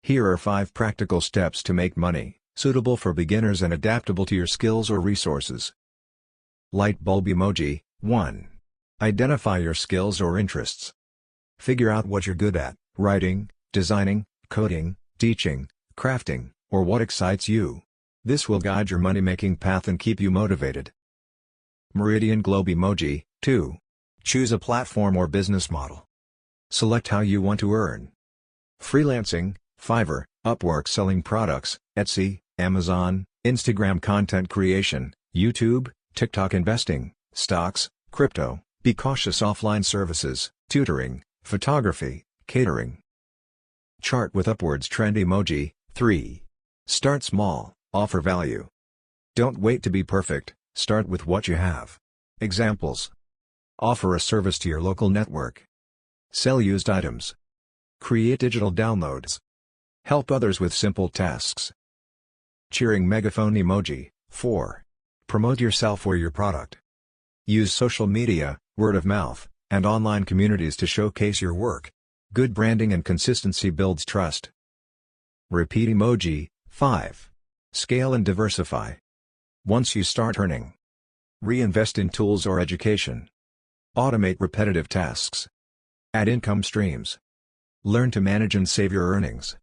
Here are 5 practical steps to make money, suitable for beginners and adaptable to your skills or resources. Light bulb emoji. 1. Identify your skills or interests. Figure out what you're good at: writing, designing, coding, teaching, crafting, or what excites you. This will guide your money-making path and keep you motivated. Meridian globe emoji. 2. Choose a platform or business model. Select how you want to earn. Freelancing, Fiverr, Upwork, selling products, Etsy, Amazon, Instagram, content creation, YouTube, TikTok, investing, stocks, crypto, be cautious, offline services, tutoring, photography, catering. Chart with upwards trend emoji. 3. Start small, offer value. Don't wait to be perfect, start with what you have. Examples: offer a service to your local network. Sell used items. Create digital downloads. Help others with simple tasks. Cheering megaphone emoji. 4. Promote yourself or your product. Use social media, word of mouth, and online communities to showcase your work. Good branding and consistency builds trust. Repeat emoji. 5. Scale and diversify. Once you start earning, reinvest in tools or education. Automate repetitive tasks. Add income streams. Learn to manage and save your earnings.